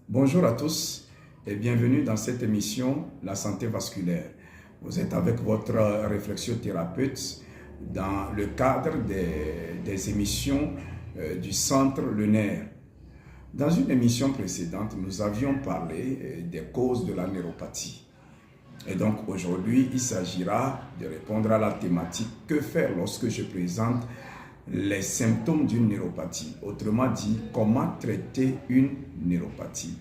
Bonjour à tous et bienvenue dans cette émission La santé vasculaire. Vous êtes avec votre réflexothérapeute dans le cadre des émissions du Centre Le Nerf. Dans une émission précédente, nous avions parlé des causes de la neuropathie. Et donc aujourd'hui, il s'agira de répondre à la thématique « Que faire lorsque je présente les symptômes d'une neuropathie ?» Autrement dit, comment traiter une neuropathie.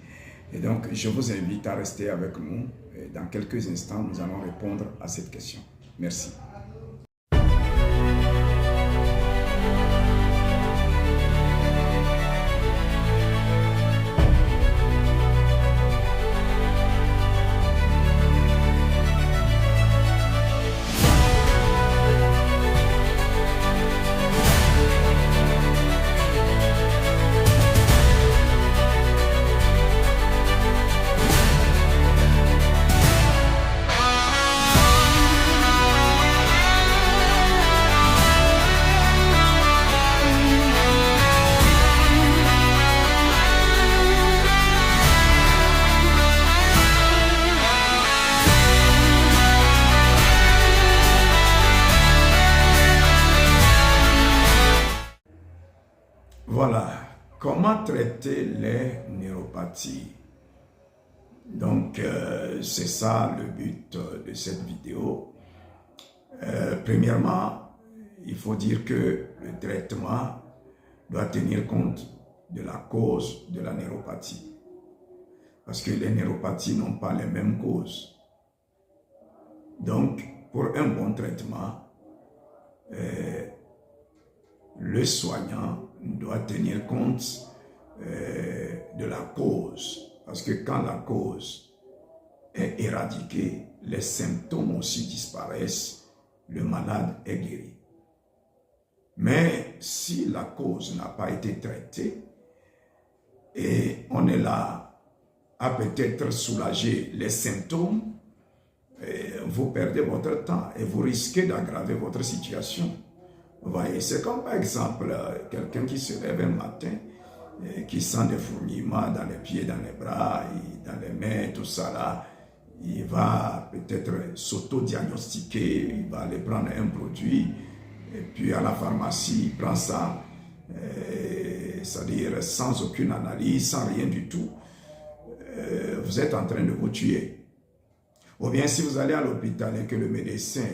Et donc, je vous invite à rester avec nous. Et dans quelques instants, nous allons répondre à cette question. Merci. Voilà, comment traiter les neuropathies? Donc, c'est ça le but de cette vidéo. Premièrement, il faut dire que le traitement doit tenir compte de la cause de la neuropathie. Parce que les neuropathies n'ont pas les mêmes causes. Donc, pour un bon traitement, le soignant doit tenir compte de la cause. Parce que quand la cause est éradiquée, les symptômes aussi disparaissent, le malade est guéri. Mais si la cause n'a pas été traitée et on est là à peut-être soulager les symptômes, vous perdez votre temps et vous risquez d'aggraver votre situation. Vous voyez, c'est comme par exemple quelqu'un qui se lève un matin, qui sent des fourmillements dans les pieds, dans les bras, dans les mains, tout ça là. Il va peut-être s'auto-diagnostiquer, il va aller prendre un produit, et puis à la pharmacie, il prend ça, c'est-à-dire sans aucune analyse, sans rien du tout. Vous êtes en train de vous tuer. Ou bien si vous allez à l'hôpital et que le médecin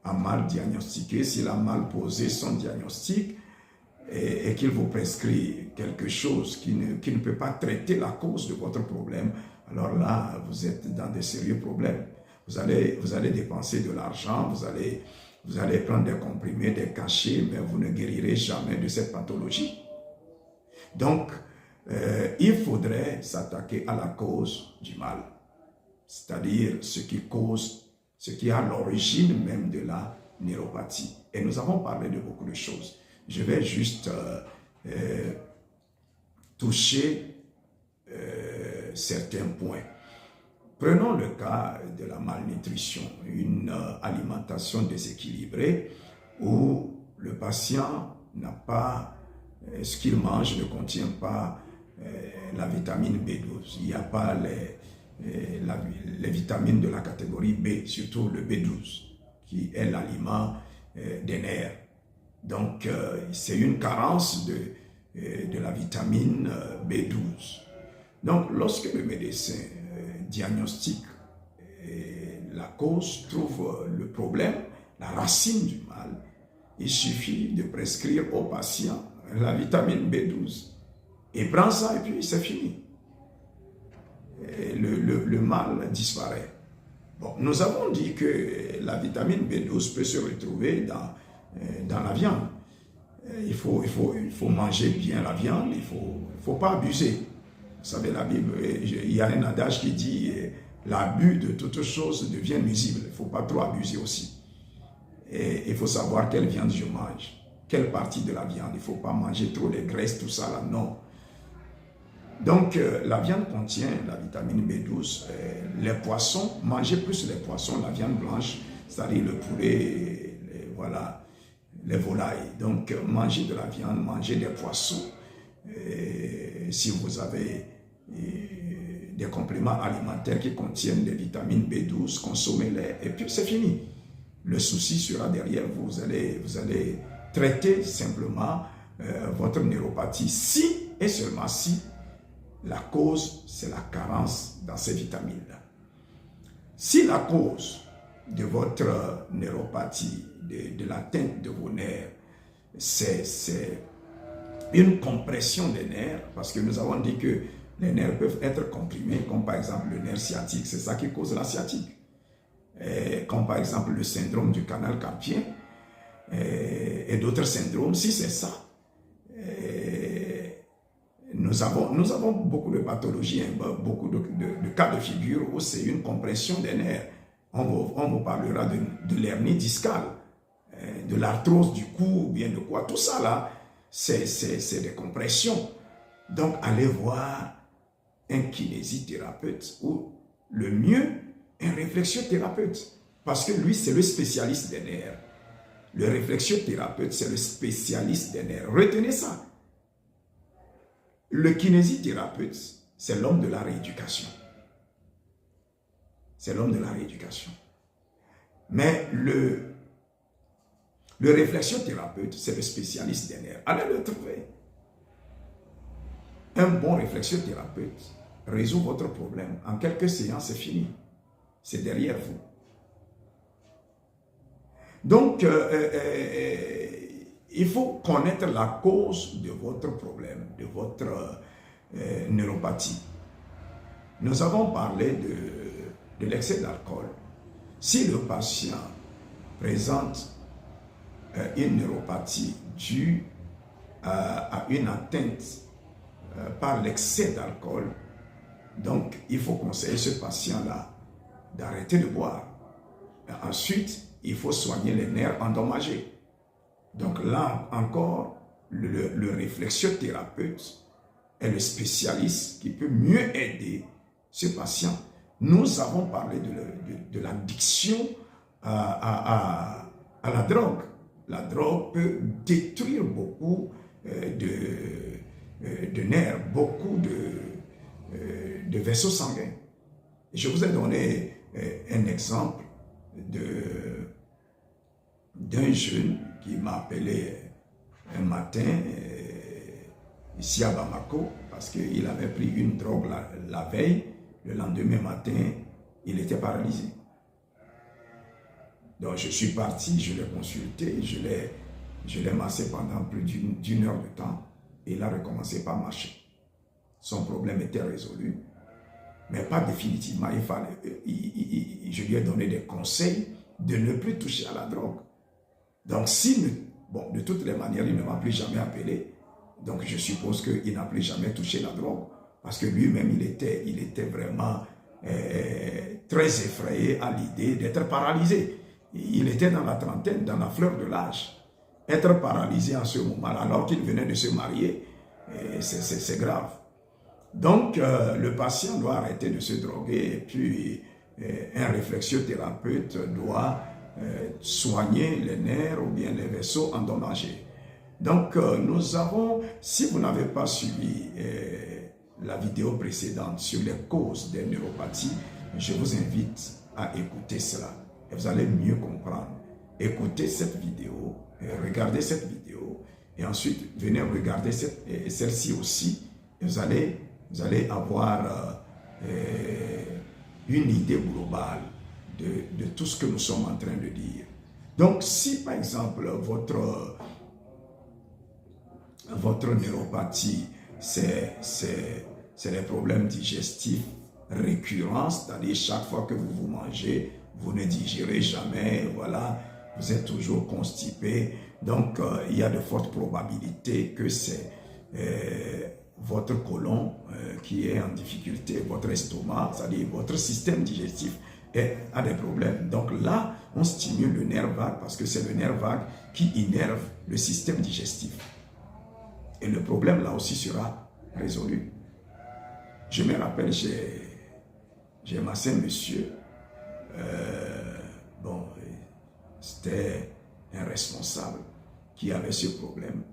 a mal diagnostiqué, s'il a mal posé son diagnostic et qu'il vous prescrit quelque chose qui ne peut pas traiter la cause de votre problème, alors là, vous êtes dans de sérieux problèmes. Vous allez dépenser de l'argent, vous allez prendre des comprimés, des cachets, mais vous ne guérirez jamais de cette pathologie. Donc, il faudrait s'attaquer à la cause du mal, c'est-à-dire ce qui a l'origine même de la neuropathie. Et nous avons parlé de beaucoup de choses. Je vais juste toucher certains points. Prenons le cas de la malnutrition, une alimentation déséquilibrée où le patient n'a pas, ce qu'il mange ne contient pas la vitamine B12. Il n'y a pas les vitamines de la catégorie B, surtout le B12, qui est l'aliment des nerfs. Donc, c'est une carence de la vitamine B12. Donc, lorsque le médecin diagnostique la cause, trouve le problème, la racine du mal, il suffit de prescrire au patient la vitamine B12. Il prend ça et puis c'est fini. Le mal disparaît. Bon, nous avons dit que la vitamine B12 peut se retrouver dans la viande. Il faut manger bien la viande, il faut pas abuser. Vous savez, la Bible, il y a un adage qui dit l'abus de toute chose devient nuisible. Il ne faut pas trop abuser aussi. Et il faut savoir quelle viande je mange, quelle partie de la viande. Il ne faut pas manger trop les graisses, tout ça là, non. Donc, la viande contient la vitamine B12. Les poissons, mangez plus les poissons, la viande blanche, c'est-à-dire le poulet, voilà, les volailles. Donc, mangez de la viande, mangez des poissons. Si vous avez des compléments alimentaires qui contiennent des vitamines B12, consommez-les et puis c'est fini. Le souci sera derrière vous. Vous allez traiter simplement votre neuropathie si et seulement si la cause, c'est la carence dans ces vitamines-là. Si la cause de votre neuropathie, de l'atteinte de vos nerfs, c'est une compression des nerfs, parce que nous avons dit que les nerfs peuvent être comprimés, comme par exemple le nerf sciatique, c'est ça qui cause la sciatique. Comme par exemple le syndrome du canal carpien et d'autres syndromes, si c'est ça, nous avons beaucoup de pathologies, beaucoup de cas de figure où c'est une compression des nerfs. On vous parlera de l'hernie discale, de l'arthrose du cou, ou bien de quoi. Tout ça là, c'est des compressions. Donc, allez voir un kinésithérapeute ou le mieux, un réflexothérapeute. Parce que lui, c'est le spécialiste des nerfs. Le réflexothérapeute, c'est le spécialiste des nerfs. Retenez ça. Le kinésithérapeute, c'est l'homme de la rééducation. C'est l'homme de la rééducation. Mais le réflexothérapeute, c'est le spécialiste des nerfs. Allez le trouver. Un bon réflexothérapeute résout votre problème. En quelques séances, c'est fini. C'est derrière vous. Donc, il faut connaître la cause de votre problème, de votre neuropathie. Nous avons parlé de l'excès d'alcool. Si le patient présente une neuropathie due à une atteinte par l'excès d'alcool, donc il faut conseiller ce patient-là d'arrêter de boire. Ensuite, il faut soigner les nerfs endommagés. Donc là encore, le réflexothérapeute est le spécialiste qui peut mieux aider ce patient. Nous avons parlé de l'addiction à la drogue. La drogue peut détruire beaucoup de nerfs, beaucoup de vaisseaux sanguins. Je vous ai donné un exemple d'un jeune qui m'a appelé un matin ici à Bamako parce qu'il avait pris une drogue la veille. Le lendemain matin, il était paralysé. Donc je suis parti, je l'ai consulté, je l'ai massé pendant plus d'une heure de temps et il a recommencé par marcher. Son problème était résolu, mais pas définitivement. Je lui ai donné des conseils de ne plus toucher à la drogue. Donc de toutes les manières, il ne m'a plus jamais appelé. Donc je suppose qu'il n'a plus jamais touché la drogue. Parce que lui-même, il était vraiment très effrayé à l'idée d'être paralysé. Il était dans la trentaine, dans la fleur de l'âge. Être paralysé en ce moment, alors qu'il venait de se marier, c'est grave. Donc, le patient doit arrêter de se droguer et puis un réflexothérapeute doit soigner les nerfs ou bien les vaisseaux endommagés. Donc, nous avons, si vous n'avez pas suivi la vidéo précédente sur les causes des neuropathies, je vous invite à écouter cela et vous allez mieux comprendre. Écoutez cette vidéo, regardez cette vidéo et ensuite venez regarder celle-ci aussi et vous allez avoir une idée globale de tout ce que nous sommes en train de dire. Donc, si par exemple votre neuropathie, c'est les problèmes digestifs récurrents, c'est-à-dire chaque fois que vous mangez, vous ne digérez jamais, voilà, vous êtes toujours constipé. Donc, il y a de fortes probabilités que c'est votre côlon qui est en difficulté, votre estomac, c'est-à-dire votre système digestif a des problèmes. Donc là, on stimule le nerf vague parce que c'est le nerf vague qui innerve le système digestif. Et le problème là aussi sera résolu. Je me rappelle, j'ai massé un monsieur, c'était un responsable qui avait ce problème.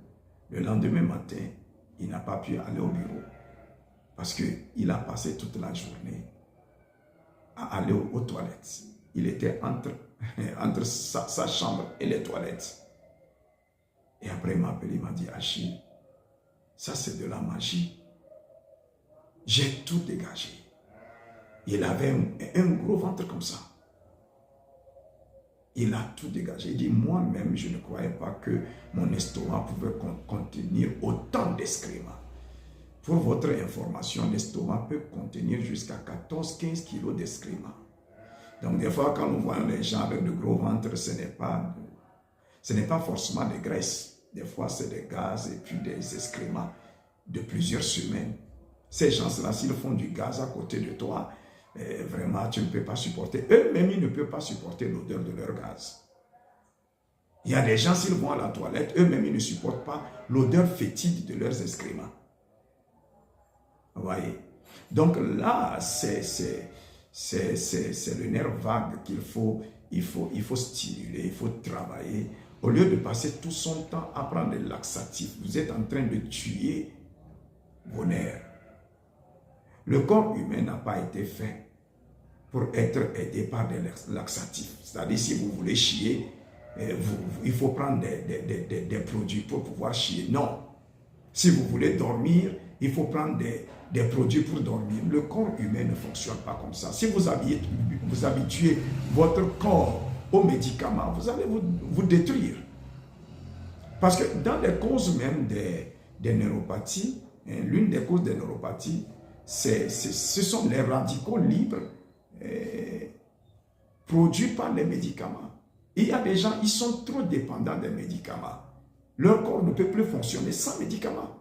Le lendemain matin, il n'a pas pu aller au bureau. Parce qu'il a passé toute la journée à aller aux toilettes. Il était entre sa chambre et les toilettes. Et après, il m'a appelé, il m'a dit, Achille, ça c'est de la magie. J'ai tout dégagé. Il avait un gros ventre comme ça. Il a tout dégagé. Il dit, moi-même, je ne croyais pas que mon estomac pouvait contenir autant d'excréments. Pour votre information, l'estomac peut contenir jusqu'à 14-15 kilos d'excréments. Donc, des fois, quand nous voyons les gens avec de gros ventres, ce n'est pas forcément des graisses. Des fois, c'est des gaz et puis des excréments de plusieurs semaines. Ces gens-là, s'ils font du gaz à côté de toi, vraiment, tu ne peux pas supporter. Eux-mêmes, ils ne peuvent pas supporter l'odeur de leur gaz. Il y a des gens, s'ils vont à la toilette, eux-mêmes, ils ne supportent pas l'odeur fétide de leurs excréments. Vous voyez? Donc là, c'est le nerf vague qu'il faut stimuler, il faut travailler. Au lieu de passer tout son temps à prendre des laxatifs, vous êtes en train de tuer vos nerfs. Le corps humain n'a pas été fait pour être aidé par des laxatifs. C'est-à-dire, si vous voulez chier, il faut prendre des produits pour pouvoir chier. Non. Si vous voulez dormir, il faut prendre des produits pour dormir. Le corps humain ne fonctionne pas comme ça. Si vous habituez votre corps aux médicaments, vous allez vous détruire. Parce que dans les causes même des neuropathies, l'une des causes des neuropathies, ce sont les radicaux libres produits par les médicaments. Il y a des gens, ils sont trop dépendants des médicaments. Leur corps ne peut plus fonctionner sans médicaments.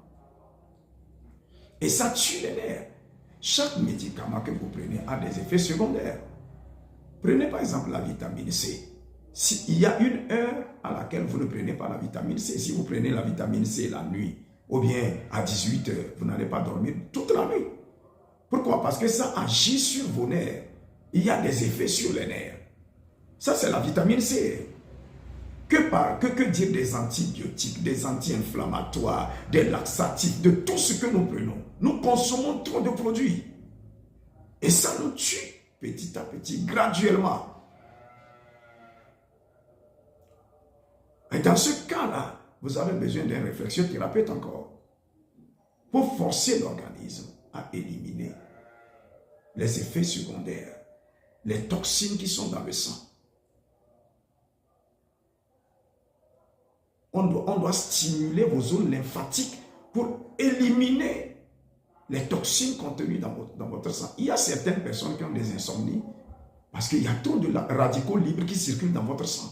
Et ça tue les nerfs. Chaque médicament que vous prenez a des effets secondaires. Prenez par exemple la vitamine C. Il y a une heure à laquelle vous ne prenez pas la vitamine C. Si vous prenez la vitamine C la nuit, ou bien à 18 heures, vous n'allez pas dormir toute la nuit. Pourquoi? Parce que ça agit sur vos nerfs. Il y a des effets sur les nerfs. Ça, c'est la vitamine C. Que dire des antibiotiques, des anti-inflammatoires, des laxatifs, de tout ce que nous prenons? Nous consommons trop de produits. Et ça nous tue petit à petit, graduellement. Et dans ce cas-là, vous avez besoin d'un réflexothérapeute encore pour forcer l'organisme à éliminer les effets secondaires, les toxines qui sont dans le sang. On doit stimuler vos zones lymphatiques pour éliminer les toxines contenues dans votre sang. Il y a certaines personnes qui ont des insomnies parce qu'il y a trop de radicaux libres qui circulent dans votre sang.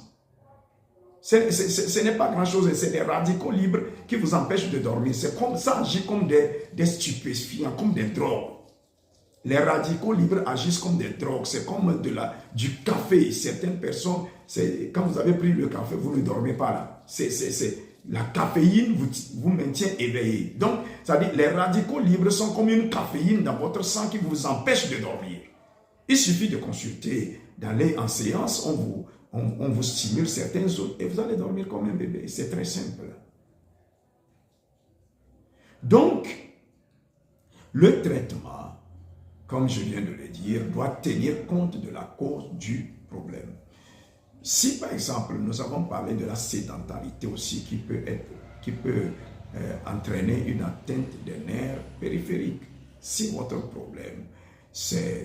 Ce n'est pas grand-chose, c'est des radicaux libres qui vous empêchent de dormir. Ça agit comme des stupéfiants, comme des drogues. Les radicaux libres agissent comme des drogues, c'est comme du café. Certaines personnes, quand vous avez pris le café, vous ne dormez pas là. La caféine vous maintient éveillé. Donc, ça dit, les radicaux libres sont comme une caféine dans votre sang qui vous empêche de dormir. Il suffit de consulter, d'aller en séance, on vous stimule certaines zones et vous allez dormir comme un bébé. C'est très simple. Donc, le traitement, comme je viens de le dire, doit tenir compte de la cause du problème. Si par exemple, nous avons parlé de la sédentarité aussi qui peut entraîner une atteinte des nerfs périphériques. Si votre problème, c'est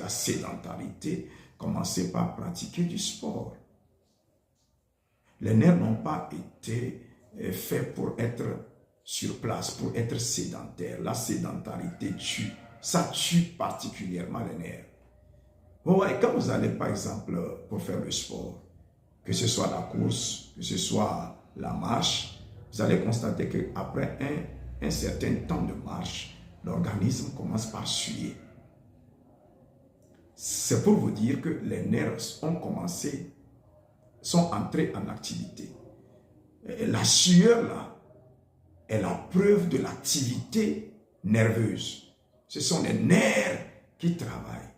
la sédentarité, commencez par pratiquer du sport. Les nerfs n'ont pas été faits pour être sur place, pour être sédentaires. La sédentarité tue. Ça tue particulièrement les nerfs. Bon, et quand vous allez, par exemple, pour faire le sport, que ce soit la course, que ce soit la marche, vous allez constater qu'après un certain temps de marche, l'organisme commence par suer. C'est pour vous dire que les nerfs sont entrés en activité. Et la sueur, là, est la preuve de l'activité nerveuse. Ce sont les nerfs qui travaillent.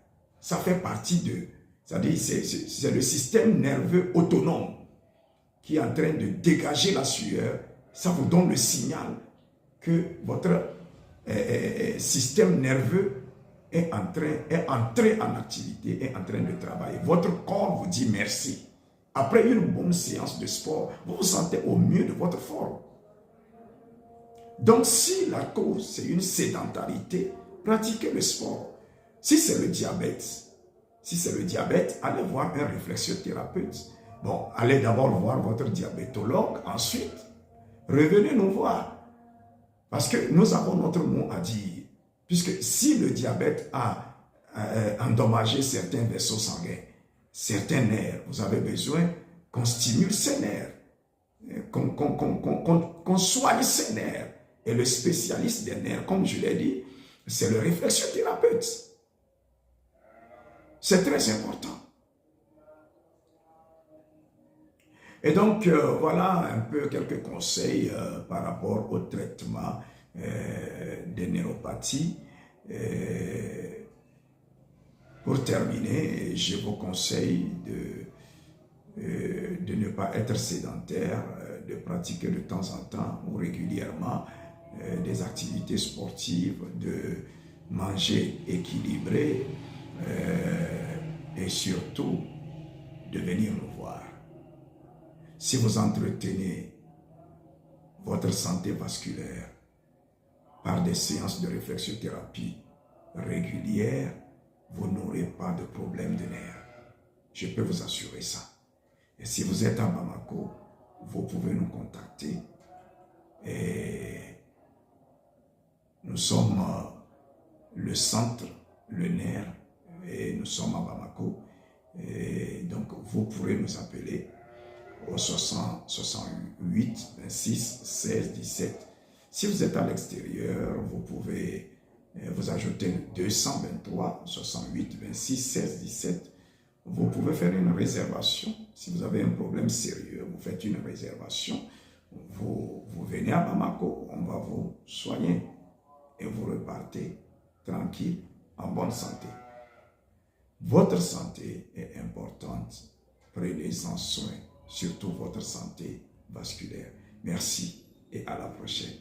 Ça fait partie c'est-à-dire c'est le système nerveux autonome qui est en train de dégager la sueur. Ça vous donne le signal que votre système nerveux est entré en activité, est en train de travailler. Votre corps vous dit merci. Après une bonne séance de sport, vous vous sentez au mieux de votre forme. Donc, si la cause, c'est une sédentarité, pratiquez le sport. Si c'est le diabète, allez voir un réflexothérapeute. Bon, allez d'abord voir votre diabétologue, ensuite, revenez nous voir. Parce que nous avons notre mot à dire. Puisque si le diabète a endommagé certains vaisseaux sanguins, certains nerfs, vous avez besoin qu'on stimule ces nerfs, qu'on soigne ces nerfs. Et le spécialiste des nerfs, comme je l'ai dit, c'est le réflexothérapeute. C'est très important. Et donc, voilà un peu quelques conseils par rapport au traitement des neuropathies. Pour terminer, je vous conseille de ne pas être sédentaire, de pratiquer de temps en temps ou régulièrement des activités sportives, de manger équilibré et surtout de venir nous voir. Si vous entretenez votre santé vasculaire par des séances de réflexothérapie régulières, vous n'aurez pas de problème de nerfs. Je peux vous assurer ça. Et si vous êtes à Bamako, vous pouvez nous contacter. Et nous sommes le centre, le nerf, et nous sommes à Bamako. Et donc, vous pourrez nous appeler au 68 26 16 17. Si vous êtes à l'extérieur, vous pouvez vous ajouter le 223 68 26 16 17. Vous pouvez faire une réservation. Si vous avez un problème sérieux, vous faites une réservation. Vous venez à Bamako, on va vous soigner et vous repartez tranquille, en bonne santé. Votre santé est importante. Prenez-en soin, surtout votre santé vasculaire. Merci et à la prochaine.